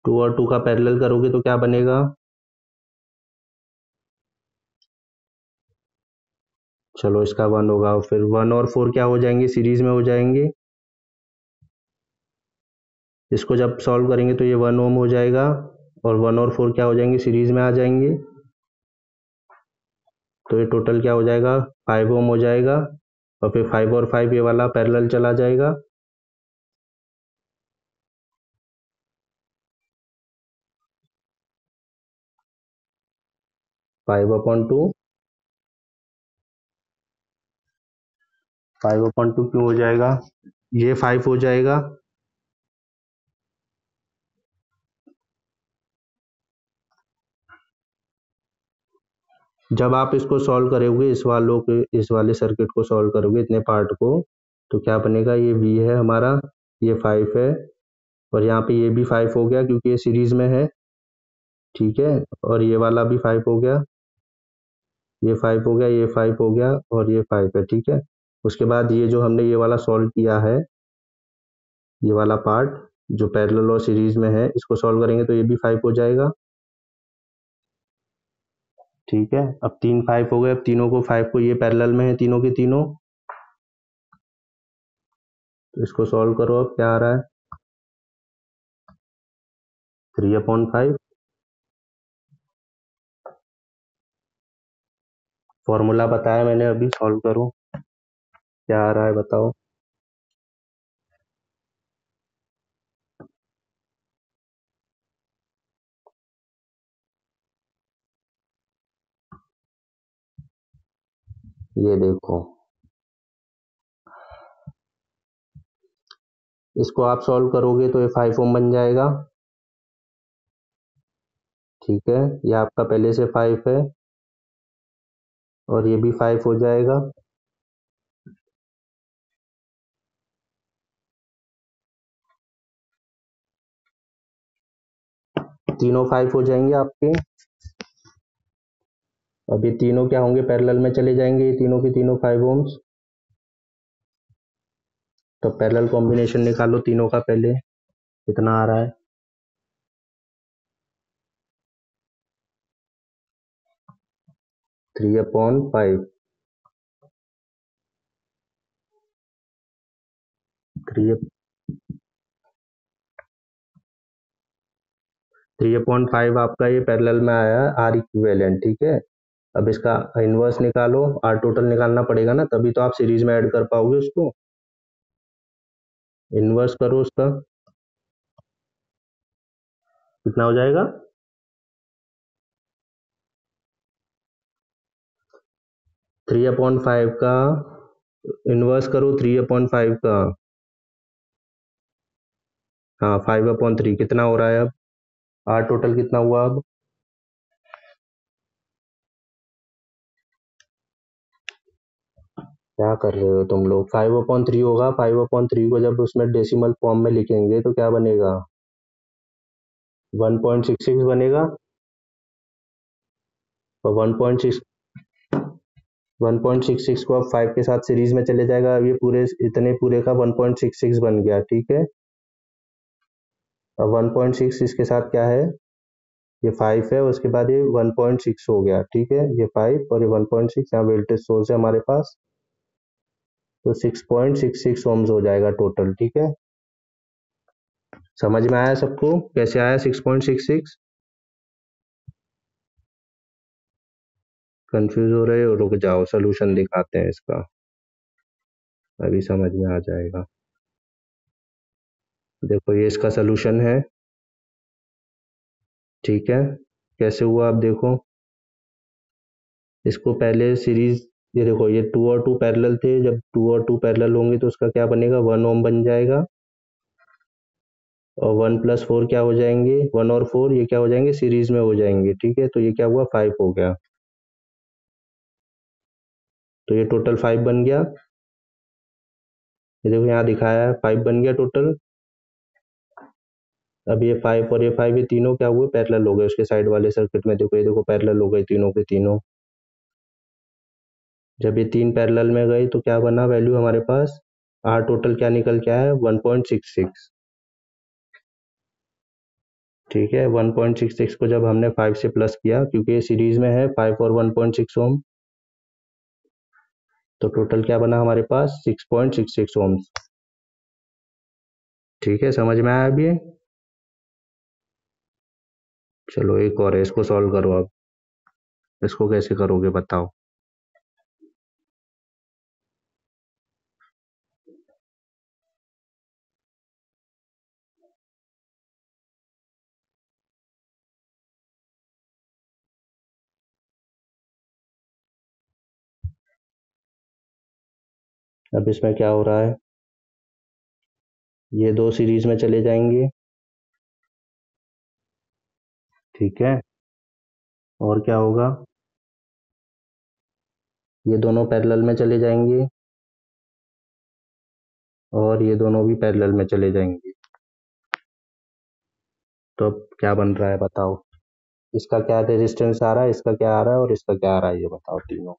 To और to का parallel करोगे तो क्या बनेगा? चलो इसका 1 होगा, फिर 1 और 4 क्या हो जाएंगे, सीरीज में हो जाएंगे। इसको जब सॉल्व करेंगे तो ये 1 ओम हो जाएगा, और 1 और 4 क्या हो जाएंगे, सीरीज में आ जाएंगे। तो ये टोटल क्या हो जाएगा, 5 ओम हो जाएगा, और फिर 5 और 5 ये वाला पैरेलल चला जाएगा। फाइव अपॉन टू, 5/2 क्यों हो जाएगा, ये 5 हो जाएगा। जब आप इसको सॉल्व करोगे, इस वाले सर्किट को सॉल्व करोगे, इतने पार्ट को, तो क्या बनेगा, ये V है हमारा, ये 5 है, और यहाँ पे ये भी 5 हो गया क्योंकि ये सीरीज में है, ठीक है। और ये वाला भी 5 हो गया, ये 5 हो गया, ये 5 हो गया, और ये 5 है, ठीक है। उसके बाद ये जो हमने ये वाला सॉल्व किया है, ये वाला पार्ट जो पैरेलल और सीरीज में है, इसको सॉल्व करेंगे तो ये भी 5 हो जाएगा, ठीक है। अब 3 5 हो गए, अब तीनों को 5 को, ये पैरेलल में है तीनों के तीनों, तो इसको सॉल्व करो, अब क्या आ रहा है, 3/5। फॉर्मूला बताया मैंने अभी, सॉल्व करो क्या आ रहा है बताओ। ये देखो, इसको आप सॉल्व करोगे तो ये 5 ओम बन जाएगा, ठीक है। ये आपका पहले से 5 है, और ये भी 5 हो जाएगा। तीनों 5 हो जाएंगे आपके। अब ये तीनों क्या होंगे, पैरेलल में चले जाएंगे, ये तीनों के तीनों 5 ओम्स। तो पैरेलल कॉम्बिनेशन निकालो तीनों का पहले, कितना आ रहा है, 3/5। 3/5 आपका ये पैरेलल में आया, आर इक्विवेलेंट, ठीक है। अब इसका इनवर्स निकालो, आर टोटल निकालना पड़ेगा ना, तभी तो आप सीरीज में ऐड कर पाओगे उसको। इनवर्स करो उसका, कितना हो जाएगा, 3/5 का इनवर्स करो, 3/5 का, हाँ 5/3 कितना हो रहा है अब, आर टोटल कितना हुआ अब, क्या कर रहे हो तुम लोग, 5/3 होगा, 5/3 को जब उसमें डेसिमल फॉर्म में लिखेंगे तो क्या बनेगा, 1.66 बनेगा। और 1.66 को अब 5 के साथ सीरीज में चले जाएगा, अब ये पूरे इतने पूरे का 1.66 बन गया, ठीक है। अब 1.6 इसके साथ क्या है, ये 5 है, उसके बाद ये 1.6 हो गया, ठीक है, ये 5 और ये 1.6, यहाँ वोल्टेज सोर्स है हमारे पास, तो 6.66 ओम्स हो जाएगा टोटल, ठीक है। समझ में आया सबको कैसे आया 6.66? कंफ्यूज हो रहे हो, रुक जाओ सोल्यूशन दिखाते हैं इसका, अभी समझ में आ जाएगा। देखो ये इसका सोल्यूशन है, ठीक है। कैसे हुआ आप देखो, इसको पहले सीरीज, ये देखो ये 2 और 2 पैरेलल थे, जब 2 और 2 पैरेलल होंगे तो उसका क्या बनेगा, 1 ओम बन जाएगा, और 1+4 क्या हो जाएंगे, 1 और 4 ये क्या हो जाएंगे, सीरीज में हो जाएंगे, ठीक है। तो ये क्या हुआ, 5 हो गया, तो ये टोटल 5 बन गया, ये देखो यहाँ दिखाया है 5 बन गया टोटल। अब ये 5 और ये 5 ये तीनों क्या हुए, पैरेलल हो गए, उसके साइड वाले सर्किट में देखो, ये देखो पैरेलल हो गए तीनों के तीनों। जब ये तीन पैरेलल में गए तो क्या बना वैल्यू हमारे पास, आर टोटल क्या निकल के आया है 1.66। ठीक है, 1.66 को जब हमने 5 से प्लस किया, क्योंकि ये सीरीज में है 5 और 1.6 ओम, तो टोटल क्या बना हमारे पास 6.66 ओम्स। ठीक है, समझ में आया अभी? चलो एक और है, इसको सॉल्व करो अब। इसको कैसे करोगे बताओ। अब इसमें क्या हो रहा है, ये दो सीरीज में चले जाएंगे। ठीक है, और क्या होगा, ये दोनों पैरेलल में चले जाएंगे, और ये दोनों भी पैरेलल में चले जाएंगे। तो अब क्या बन रहा है बताओ। इसका क्या रेजिस्टेंस आ रहा है, इसका क्या आ रहा है, और इसका क्या आ रहा है, ये बताओ तीनों।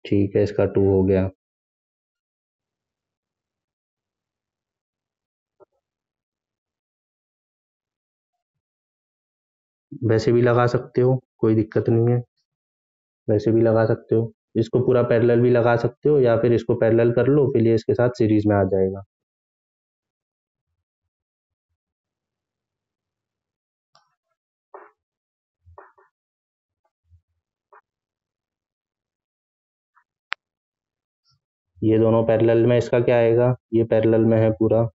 ठीक है, इसका 2 हो गया। वैसे भी लगा सकते हो, कोई दिक्कत नहीं है, वैसे भी लगा सकते हो। इसको पूरा पैरेलल भी लगा सकते हो, या फिर इसको पैरेलल कर लो, फिर ये इसके साथ सीरीज में आ जाएगा। ये दोनों पैरेलल में, इसका क्या आएगा, ये पैरेलल में है पूरा।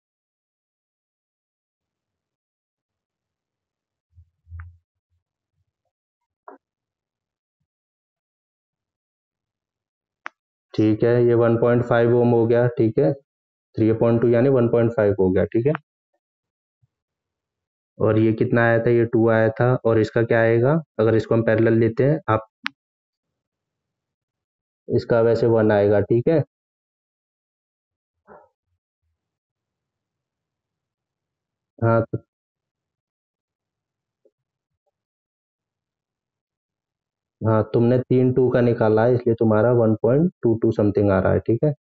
ठीक है, ये 1.5 ओम हो गया। ठीक है, 3.2 यानी 1.5 हो गया। ठीक है, और ये कितना आया था, ये 2 आया था, और इसका क्या आएगा अगर इसको हम पैरेलल लेते हैं आप, इसका वैसे 1 आएगा। ठीक है, हाँ हाँ, तुमने 3 2 का निकाला है, इसलिए तुम्हारा 1.22 समथिंग आ रहा है। ठीक है,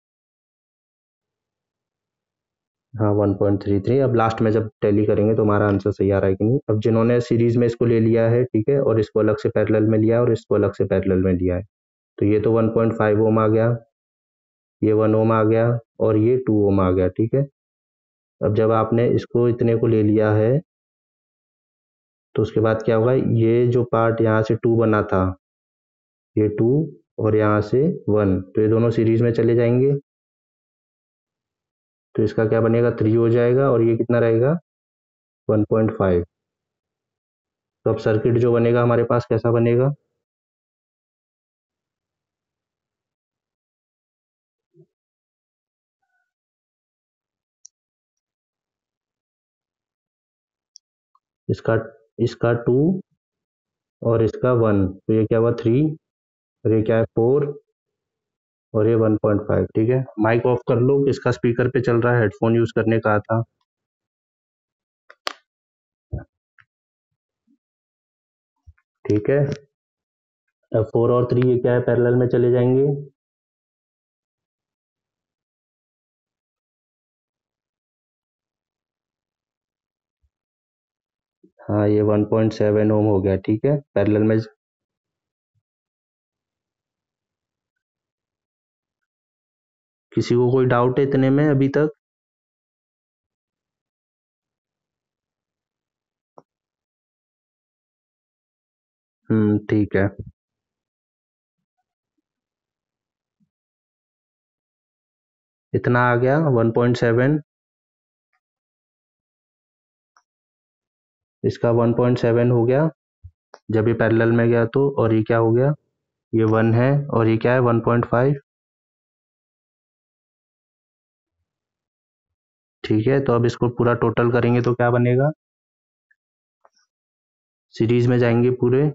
हाँ 1.33। अब लास्ट में जब टैली करेंगे तो हमारा आंसर सही आ रहा है कि नहीं। अब जिन्होंने सीरीज में इसको ले लिया है, ठीक है, और इसको अलग से पैरेलल में लिया है, और इसको अलग से पैरेलल में लिया है, तो ये तो 1.5 ओम आ गया, ये 1 ओम आ गया, और ये 2 ओम आ गया। ठीक है, अब जब आपने इसको इतने को ले लिया है, तो उसके बाद क्या होगा, ये जो पार्ट यहाँ से 2 बना था, ये 2, और यहाँ से 1, तो ये दोनों सीरीज में चले जाएंगे, तो इसका क्या बनेगा, 3 हो जाएगा, और ये कितना रहेगा 1.5। तो अब सर्किट जो बनेगा हमारे पास कैसा बनेगा, इसका इसका 2 और इसका 1, तो ये क्या हुआ 3, और ये क्या है 4, और ये 1.5। ठीक है, माइक ऑफ कर लो, इसका स्पीकर पे चल रहा है, हेडफोन यूज करने का था। ठीक है, अब 4 और 3 ये क्या है पैरेलल में चले जाएंगे, हाँ ये 1.7 ओम हो गया। ठीक है, पैरेलल में। किसी को कोई डाउट है इतने में अभी तक? ठीक है, इतना आ गया 1.7, इसका 1.7 हो गया जब ये पैरेलल में गया तो, और ये क्या हो गया, ये 1 है, और ये क्या है 1.5। ठीक है, तो अब इसको पूरा टोटल करेंगे तो क्या बनेगा, सीरीज में जाएंगे पूरे,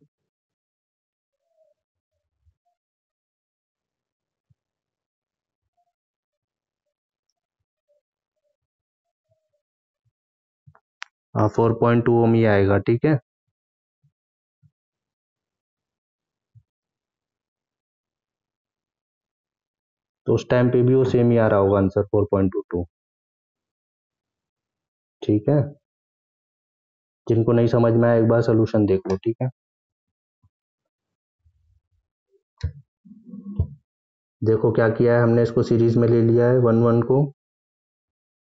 4.2 ओम ही आएगा। ठीक है, तो उस टाइम पे भी वो सेम ही आ रहा होगा आंसर 4.22। ठीक है, जिनको नहीं समझ में आया एक बार सोल्यूशन देख लो। ठीक है, देखो क्या किया है हमने, इसको सीरीज में ले लिया है, वन वन को,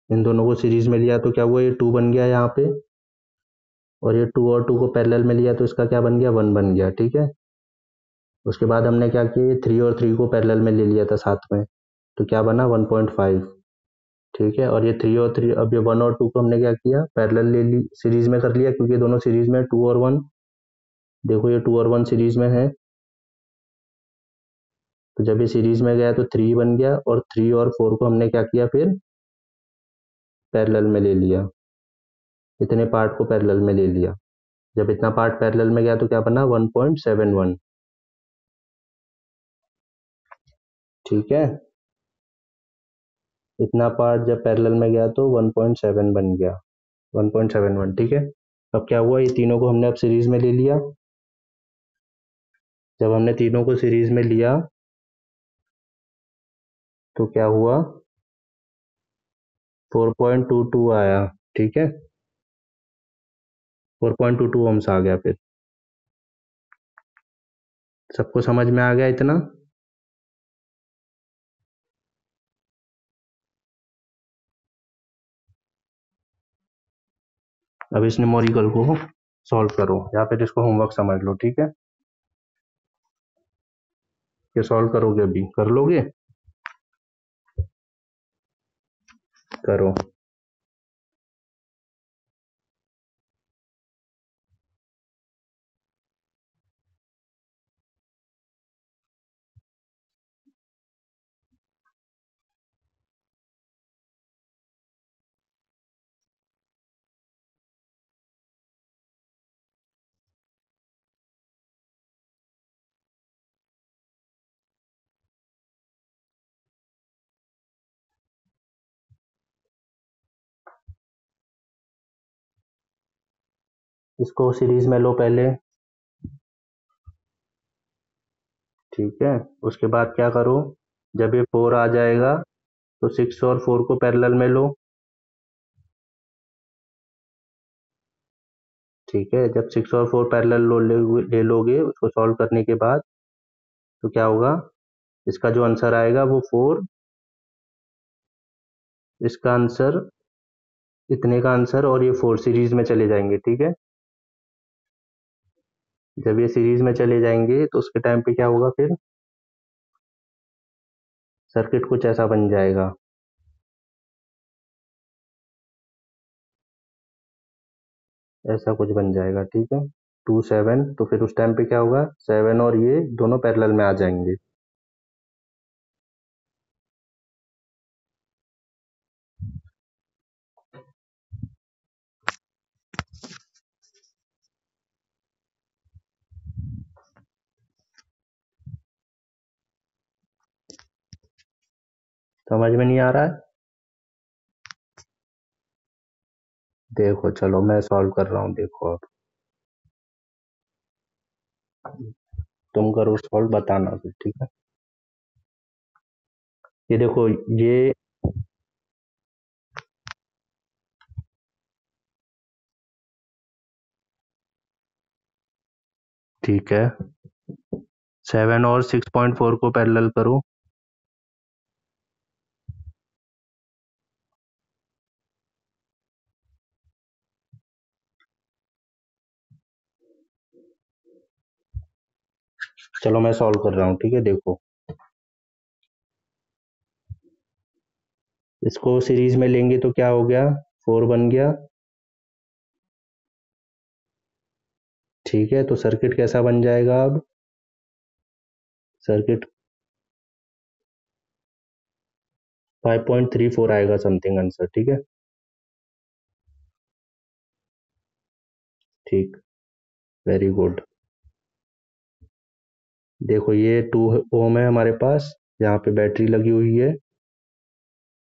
इन दोनों को सीरीज में लिया तो क्या हुआ, ये टू बन गया यहाँ पे, और ये टू और टू को पैरेलल में लिया तो इसका क्या बन गया, वन बन गया। ठीक है, उसके बाद हमने क्या किया, थ्री और थ्री को पैरेलल में ले लिया था साथ में, तो क्या बना 1.5। ठीक है, और ये थ्री और थ्री, अब ये वन और टू को हमने क्या किया, पैरेलल ले ली, सीरीज में कर लिया, क्योंकि दोनों सीरीज में, टू और वन, देखो ये टू और वन सीरीज में है, तो जब ये सीरीज में गया तो थ्री बन गया, और थ्री और फोर को हमने क्या किया फिर पैरेलल में ले लिया, इतने पार्ट को पैरेलल में ले लिया। जब इतना पार्ट पैरेलल में गया तो क्या बना 1.71। ठीक है, इतना पार्ट जब पैरेलल में गया तो 1.7 बन गया, 1.71। ठीक है, अब क्या हुआ, ये तीनों को हमने अब सीरीज में ले लिया, जब हमने तीनों को सीरीज में लिया तो क्या हुआ, 4.22 आया। ठीक है, 4.22 ओम्स आ गया फिर। सबको समझ में आ गया इतना? अब इस न्यूमेरिकल को सॉल्व करो, या फिर इसको होमवर्क समझ लो। ठीक है, ये सॉल्व करोगे, अभी कर लोगे, करो। इसको सीरीज में लो पहले। ठीक है, उसके बाद क्या करो, जब ये फोर आ जाएगा तो सिक्स और फोर को पैरेलल में लो। ठीक है, जब सिक्स और फोर पैरेलल ले लोगे, उसको सॉल्व करने के बाद तो क्या होगा, इसका जो आंसर आएगा वो फोर, इसका आंसर, इतने का आंसर, और ये फोर सीरीज में चले जाएंगे। ठीक है, जब ये सीरीज में चले जाएंगे तो उसके टाइम पे क्या होगा, फिर सर्किट कुछ ऐसा बन जाएगा, ऐसा कुछ बन जाएगा। ठीक है, 2 7, तो फिर उस टाइम पे क्या होगा, सेवन और ये दोनों पैरेलल में आ जाएंगे। समझ में नहीं आ रहा है? देखो चलो मैं सॉल्व कर रहा हूँ, देखो अब तुम करो सॉल्व, बताना फिर। ठीक है, ये देखो, ये ठीक है, 7 और 6.4 को पैरेलल करो। चलो मैं सॉल्व कर रहा हूँ। ठीक है, देखो इसको सीरीज में लेंगे तो क्या हो गया, फोर बन गया। ठीक है, तो सर्किट कैसा बन जाएगा अब, सर्किट 5.34 आएगा समथिंग आंसर। ठीक है, ठीक, वेरी गुड। देखो ये 2 ओम है हमारे पास, यहाँ पे बैटरी लगी हुई है।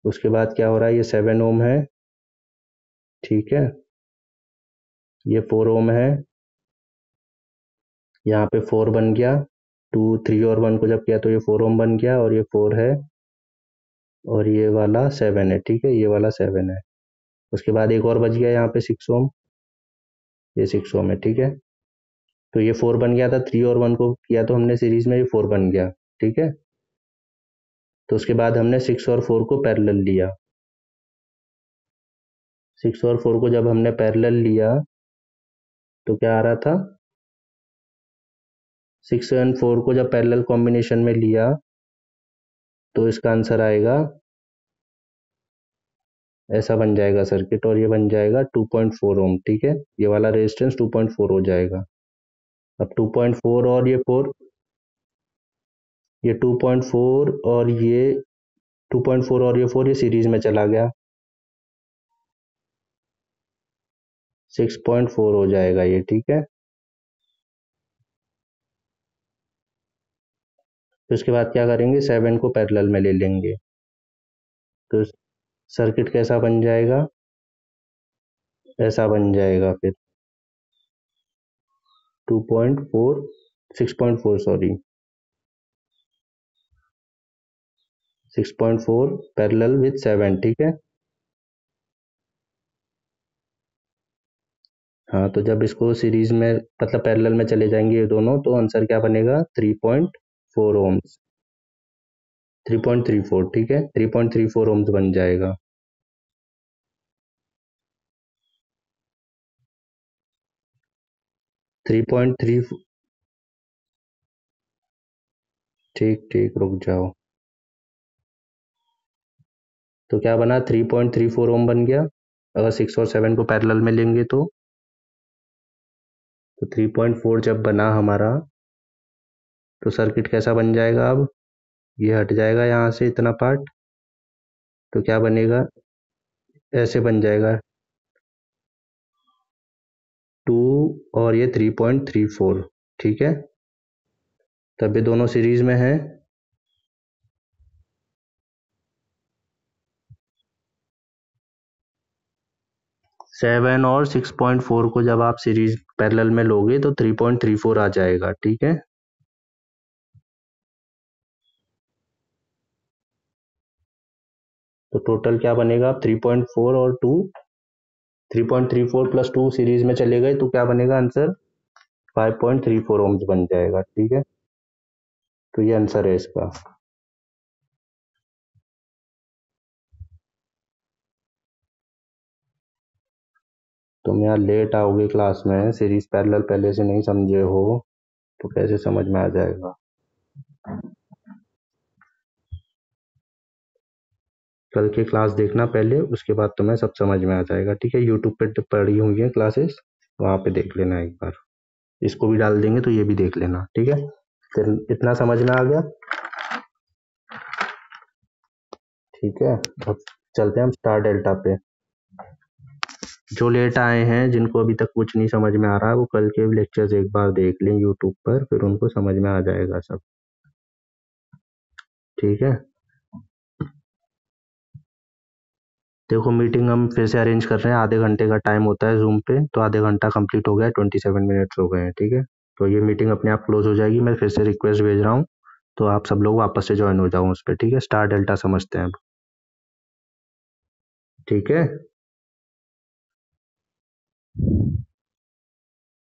उसके बाद क्या हो रहा है, ये 7 ओम है। ठीक है, ये 4 ओम है, यहाँ पे 4 बन गया, 2 3 और 1 को जब किया तो ये 4 ओम बन गया, और ये 4 है। और ये वाला 7 है, ठीक है, ये वाला 7 है। उसके बाद एक और बच गया यहाँ पे 6 ओम, ये 6 ओम है, ठीक है। तो ये 4 बन गया था, 3 और 1 को किया तो हमने सीरीज में, ये 4 बन गया, ठीक है। तो उसके बाद हमने 6 और 4 को पैरेलल लिया। 6 और 4 को जब हमने पैरेलल लिया तो क्या आ रहा था, 6 एंड 4 को जब पैरेलल कॉम्बिनेशन में लिया तो इसका आंसर आएगा, ऐसा बन जाएगा सर्किट, और ये बन जाएगा 2.4 ओम, ठीक है। ये वाला रेजिस्टेंस 2.4 हो जाएगा। अब 2.4 और ये 4, ये 2.4 और ये 2.4 और ये 4, ये सीरीज में चला गया, 6.4 हो जाएगा ये, ठीक है। तो इसके बाद क्या करेंगे, 7 को पैरेलल में ले लेंगे, तो सर्किट कैसा बन जाएगा, ऐसा बन जाएगा फिर 2.4, 6.4 सॉरी, 6.4 पैरेलल विथ 7, ठीक है। हाँ, तो जब इसको सीरीज में मतलब पैरेलल में चले जाएंगे ये दोनों, तो आंसर क्या बनेगा, 3.4 ओम्स, 3.34, ठीक है, 3.34 ओम्स बन जाएगा। 3.3, ठीक ठीक, रुक जाओ। तो क्या बना, 3.34 ओम बन गया, अगर 6 और 7 को पैरेलल में लेंगे तो 3.4 जब बना हमारा, तो सर्किट कैसा बन जाएगा, अब ये हट जाएगा यहाँ से इतना पार्ट, तो क्या बनेगा, ऐसे बन जाएगा 2 और ये 3.34, ठीक है। तब ये दोनों सीरीज में है। 7 और 6.4 को जब आप सीरीज पैरेलल में लोगे तो 3.34 आ जाएगा, ठीक है। तो टोटल क्या बनेगा, 3.4 और 2, 3.34 प्लस 2 सीरीज में चले गए तो क्या बनेगा आंसर, 5.34 ओम्स बन जाएगा, ठीक है। तो ये आंसर है इसका। तुम यार लेट आओगे क्लास में, सीरीज पैरेलल पहले से नहीं समझे हो तो कैसे समझ में आ जाएगा। कल की क्लास देखना पहले, उसके बाद तुम्हें सब समझ में आ जाएगा, ठीक है। यूट्यूब पे पड़ी हुई है क्लासेस, वहां पे देख लेना एक बार, इसको भी डाल देंगे तो ये भी देख लेना, ठीक है। फिर इतना समझ में आ गया, ठीक है। अब चलते हैं हम स्टार डेल्टा पे। जो लेट आए हैं, जिनको अभी तक कुछ नहीं समझ में आ रहा है, वो कल के लेक्चर्स एक बार देख लें यूट्यूब पर, फिर उनको समझ में आ जाएगा सब, ठीक है। देखो मीटिंग हम फिर से अरेंज कर रहे हैं, आधे घंटे का टाइम होता है जूम पे, तो आधे घंटा कंप्लीट हो गया, 27 मिनट्स हो गए हैं, ठीक है। तो ये मीटिंग अपने आप क्लोज हो जाएगी, मैं फिर से रिक्वेस्ट भेज रहा हूँ, तो आप सब लोग वापस से ज्वाइन हो जाओ उस पर, ठीक है। स्टार डेल्टा समझते हैं अब, ठीक है।